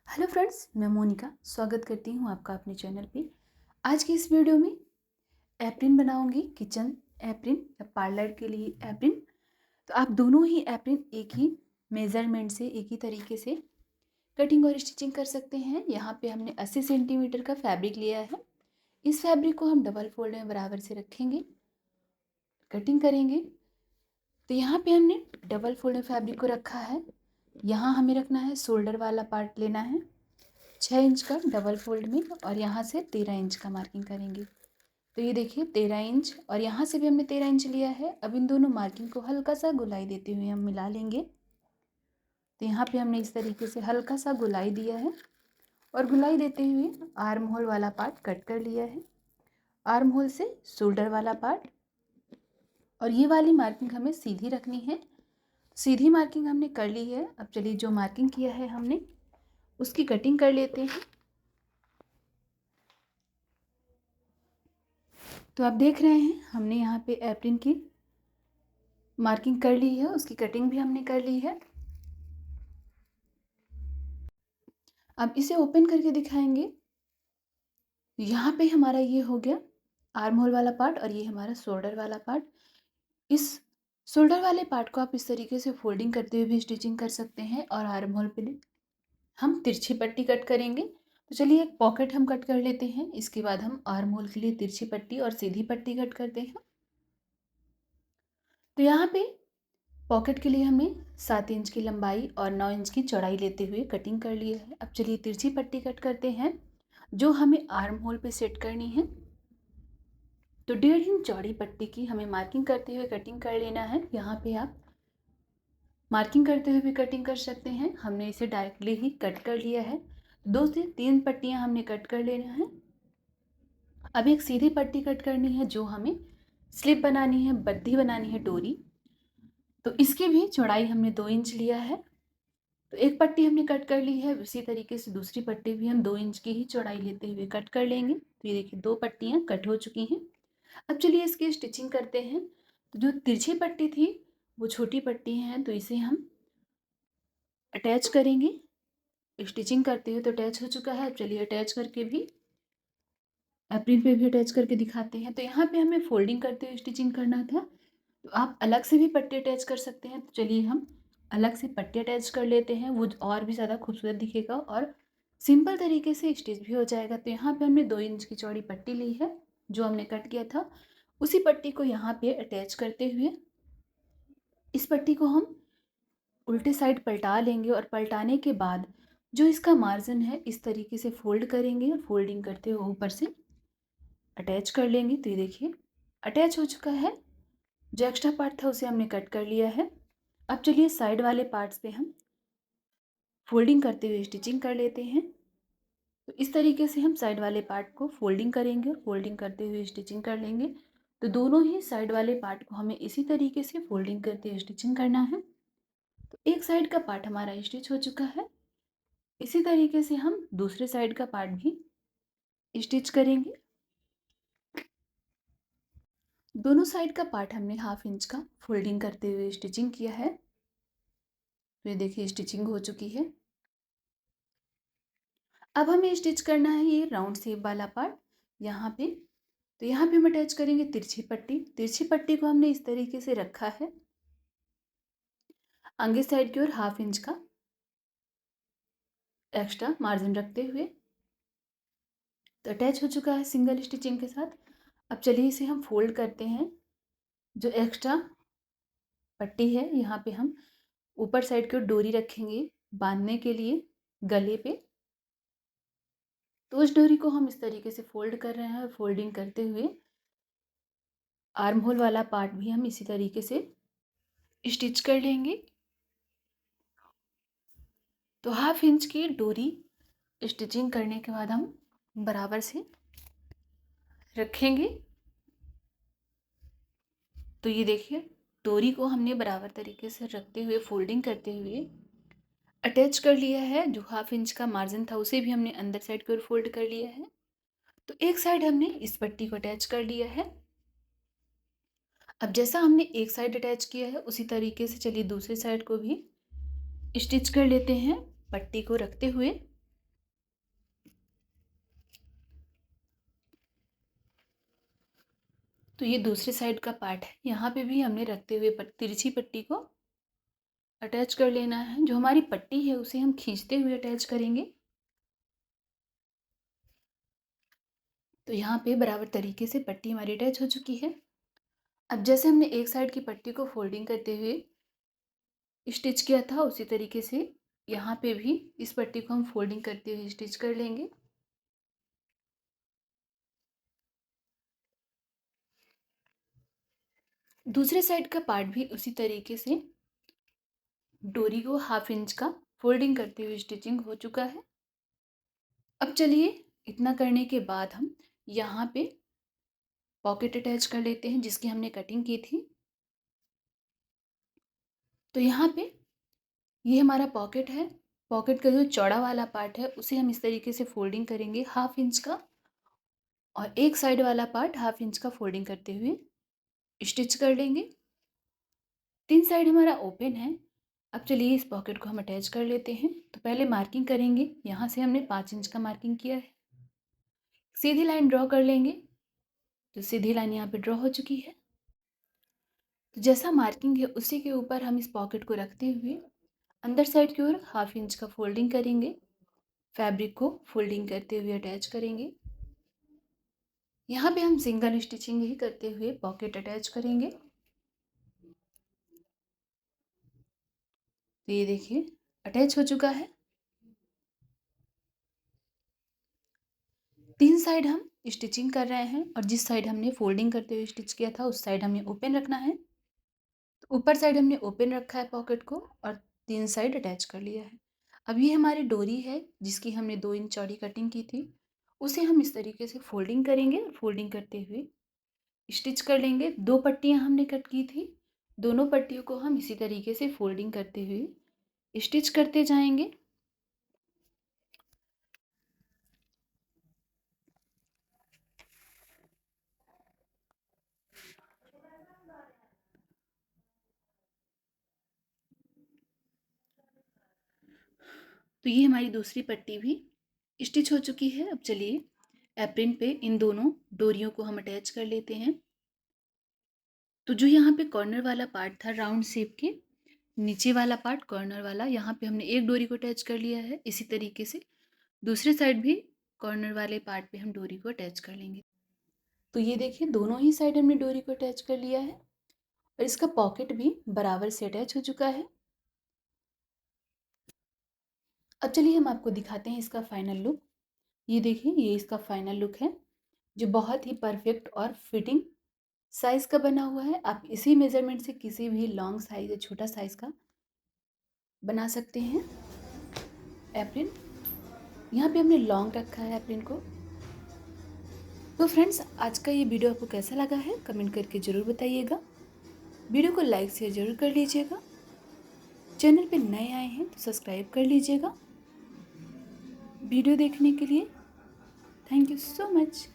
Hello friends, मैं मोनिका स्वागत करती हूँ आपका अपने चैनल पे। आज की इस वीडियो में एप्रिन बनाऊंगी, किचन एप्रिन या पार्लर के लिए एप्रिन। तो आप दोनों ही एप्रिन एक ही मेज़रमेंट से, एक ही तरीके से कटिंग और स्टिचिंग कर सकते हैं। यहाँ पे हमने 80 सेंटीमीटर का फैब्रिक लिया है। इस फैब्रिक को हम डबल फोल्ड में बराबर से रखेंगे, कटिंग करेंगे। तो यहाँ पे हमने डबल फोल्ड में फैब्रिक को रखा है। यहाँ हमें रखना है, शोल्डर वाला पार्ट लेना है 6 इंच का डबल फोल्ड में, और यहाँ से 13 इंच का मार्किंग करेंगे। तो ये देखिए 13 इंच, और यहाँ से भी हमने 13 इंच लिया है। अब इन दोनों मार्किंग को हल्का सा गोलाई देते हुए हम मिला लेंगे। तो यहाँ पे हमने इस तरीके से हल्का सा गोलाई दिया है, और गोलाई देते हुए आर्म होल वाला पार्ट कट कर लिया है। आर्म होल से शोल्डर वाला पार्ट, और ये वाली मार्किंग हमें सीधी रखनी है। सीधी मार्किंग हमने कर ली है। अब चलिए जो मार्किंग किया है हमने उसकी कटिंग कर लेते हैं। तो आप देख रहे हैं हमने यहाँ पे एप्रिन की मार्किंग कर ली है, उसकी कटिंग भी हमने कर ली है। अब इसे ओपन करके दिखाएंगे। यहाँ पे हमारा ये हो गया आर्म होल वाला पार्ट, और ये हमारा शोल्डर वाला पार्ट। इस शोल्डर वाले पार्ट को आप इस तरीके से फोल्डिंग करते हुए भी स्टिचिंग कर सकते हैं, और आर्म होल पे हम तिरछी पट्टी कट करेंगे। तो चलिए एक पॉकेट हम कट कर लेते हैं। इसके बाद हम आर्म होल के लिए तिरछी पट्टी और सीधी पट्टी कट करते हैं। तो यहाँ पे पॉकेट के लिए हमें 7 इंच की लंबाई और 9 इंच की चौड़ाई लेते हुए कटिंग कर लिया है। अब चलिए तिरछी पट्टी कट करते हैं, जो हमें आर्म होल पे सेट करनी है। तो 1.5 इंच चौड़ी पट्टी की हमें मार्किंग करते हुए कटिंग कर लेना है। यहाँ पे आप मार्किंग करते हुए भी कटिंग कर सकते हैं। हमने इसे डायरेक्टली ही कट कर लिया है। 2 से 3 पट्टियाँ हमने कट कर लेना है। अब एक सीधी पट्टी कट करनी है, जो हमें स्लिप बनानी है, बद्धी बनानी है, डोरी। तो इसकी भी चौड़ाई हमने 2 इंच लिया है। तो एक पट्टी हमने कट कर ली है, उसी तरीके से दूसरी पट्टी भी हम 2 इंच की ही चौड़ाई लेते हुए कट कर लेंगे। तो ये देखिए 2 पट्टियाँ कट हो चुकी हैं। अब चलिए इसकी स्टिचिंग करते हैं। तो जो तिरछी पट्टी थी वो छोटी पट्टी है, तो इसे हम अटैच करेंगे। स्टिचिंग करते हुए तो अटैच हो चुका है। अब चलिए अटैच करके भी, एप्रिल पे भी अटैच करके दिखाते हैं। तो यहाँ पे हमें फोल्डिंग करते हुए स्टिचिंग करना था। तो आप अलग से भी पट्टी अटैच कर सकते हैं। तो चलिए हम अलग से पट्टी अटैच कर लेते हैं, वो और भी ज़्यादा खूबसूरत दिखेगा और सिंपल तरीके से स्टिच भी हो जाएगा। तो यहाँ पे हमने 2 इंच की चौड़ी पट्टी ली है, जो हमने कट किया था। उसी पट्टी को यहाँ पे अटैच करते हुए इस पट्टी को हम उल्टे साइड पलटा लेंगे, और पलटाने के बाद जो इसका मार्जिन है इस तरीके से फोल्ड करेंगे, और फोल्डिंग करते हुए ऊपर से अटैच कर लेंगे। तो ये देखिए अटैच हो चुका है। जो एक्स्ट्रा पार्ट था उसे हमने कट कर लिया है। अब चलिए साइड वाले पार्ट्स पे हम फोल्डिंग करते हुए स्टिचिंग कर लेते हैं। तो इस तरीके से हम साइड वाले पार्ट को फोल्डिंग करेंगे, और फोल्डिंग करते हुए स्टिचिंग कर लेंगे। तो दोनों ही साइड वाले पार्ट को हमें इसी तरीके से फोल्डिंग करते हुए स्टिचिंग करना है। तो एक साइड का पार्ट हमारा स्टिच हो चुका है। इसी तरीके से हम दूसरे साइड का पार्ट भी स्टिच करेंगे। दोनों साइड का पार्ट हमने 1/2 इंच का फोल्डिंग करते हुए स्टिचिंग किया है। तो ये देखिए स्टिचिंग हो चुकी है। अब हमें स्टिच करना है ये राउंड शेप वाला पार्ट यहाँ पे। तो यहाँ पे हम अटैच करेंगे तिरछी पट्टी। तिरछी पट्टी को हमने इस तरीके से रखा है, आगे साइड की ओर 1/2 इंच का एक्स्ट्रा मार्जिन रखते हुए। तो अटैच हो चुका है सिंगल स्टिचिंग के साथ। अब चलिए इसे हम फोल्ड करते हैं। जो एक्स्ट्रा पट्टी है यहाँ पे हम ऊपर साइड की ओर डोरी रखेंगे बांधने के लिए गले पे। तो उस डोरी को हम इस तरीके से फोल्ड कर रहे हैं, और फोल्डिंग करते हुए आर्म होल वाला पार्ट भी हम इसी तरीके से स्टिच कर लेंगे। तो 1/2 इंच की डोरी स्टिचिंग करने के बाद हम बराबर से रखेंगे। तो ये देखिए डोरी को हमने बराबर तरीके से रखते हुए फोल्डिंग करते हुए अटैच कर लिया है। जो 1/2 इंच का मार्जिन था उसे भी हमने अंदर साइड की ओर फोल्ड कर लिया है। तो एक साइड हमने इस पट्टी को अटैच कर लिया है। अब जैसा हमने एक साइड अटैच किया है उसी तरीके से चलिए दूसरी साइड को भी स्टिच कर लेते हैं, पट्टी को रखते हुए। तो ये दूसरे साइड का पार्ट है, यहाँ पे भी हमने रखते हुए तिरछी पट्टी को अटैच कर लेना है। जो हमारी पट्टी है उसे हम खींचते हुए अटैच करेंगे। तो यहाँ पे बराबर तरीके से पट्टी हमारी अटैच हो चुकी है। अब जैसे हमने एक साइड की पट्टी को फोल्डिंग करते हुए स्टिच किया था, उसी तरीके से यहाँ पे भी इस पट्टी को हम फोल्डिंग करते हुए स्टिच कर लेंगे। दूसरे साइड का पार्ट भी उसी तरीके से डोरी को 1/2 इंच का फोल्डिंग करते हुए स्टिचिंग हो चुका है। अब चलिए, इतना करने के बाद हम यहाँ पे पॉकेट अटैच कर लेते हैं जिसकी हमने कटिंग की थी। तो यहाँ पे ये हमारा पॉकेट है। पॉकेट का जो चौड़ा वाला पार्ट है उसे हम इस तरीके से फोल्डिंग करेंगे 1/2 इंच का, और एक साइड वाला पार्ट 1/2 इंच का फोल्डिंग करते हुए स्टिच कर लेंगे। 3 साइड हमारा ओपन है। अब चलिए इस पॉकेट को हम अटैच कर लेते हैं। तो पहले मार्किंग करेंगे, यहाँ से हमने 5 इंच का मार्किंग किया है। सीधी लाइन ड्रॉ कर लेंगे। तो सीधी लाइन यहाँ पे ड्रॉ हो चुकी है। तो जैसा मार्किंग है उसी के ऊपर हम इस पॉकेट को रखते हुए अंदर साइड की ओर 1/2 इंच का फोल्डिंग करेंगे। फैब्रिक को फोल्डिंग करते हुए अटैच करेंगे। यहाँ पे हम सिंगल स्टिचिंग ही करते हुए पॉकेट अटैच करेंगे। तो ये देखिए अटैच हो चुका है। 3 साइड हम स्टिचिंग कर रहे हैं, और जिस साइड हमने फोल्डिंग करते हुए स्टिच किया था उस साइड हमें ओपन रखना है। तो ऊपर साइड हमने ओपन रखा है पॉकेट को, और 3 साइड अटैच कर लिया है। अब ये हमारी डोरी है जिसकी हमने 2 इंच चौड़ी कटिंग की थी, उसे हम इस तरीके से फोल्डिंग करेंगे, और फोल्डिंग करते हुए स्टिच कर लेंगे। 2 पट्टियाँ हमने कट की थी, दोनों पट्टियों को हम इसी तरीके से फोल्डिंग करते हुए स्टिच करते जाएंगे। तो ये हमारी दूसरी पट्टी भी स्टिच हो चुकी है। अब चलिए एप्रिन पे इन दोनों डोरियों को हम अटैच कर लेते हैं। तो जो यहाँ पे कॉर्नर वाला पार्ट था राउंड शेप के, नीचे वाला पार्ट कॉर्नर वाला, यहाँ पे हमने एक डोरी को अटैच कर लिया है। इसी तरीके से दूसरे साइड भी कॉर्नर वाले पार्ट पे हम डोरी को अटैच कर लेंगे। तो ये देखिए दोनों ही साइड हमने डोरी को अटैच कर लिया है, और इसका पॉकेट भी बराबर से अटैच हो चुका है। अब चलिए हम आपको दिखाते हैं इसका फाइनल लुक। ये देखिए ये इसका फाइनल लुक है, जो बहुत ही परफेक्ट और फिटिंग साइज़ का बना हुआ है। आप इसी मेज़रमेंट से किसी भी लॉन्ग साइज़ या छोटा साइज़ का बना सकते हैं एप्रिन। यहाँ पे हमने लॉन्ग रखा है एप्रिन को। तो फ्रेंड्स, आज का ये वीडियो आपको कैसा लगा है कमेंट करके ज़रूर बताइएगा। वीडियो को लाइक शेयर ज़रूर कर लीजिएगा। चैनल पे नए आए हैं तो सब्सक्राइब कर लीजिएगा। वीडियो देखने के लिए थैंक यू सो मच।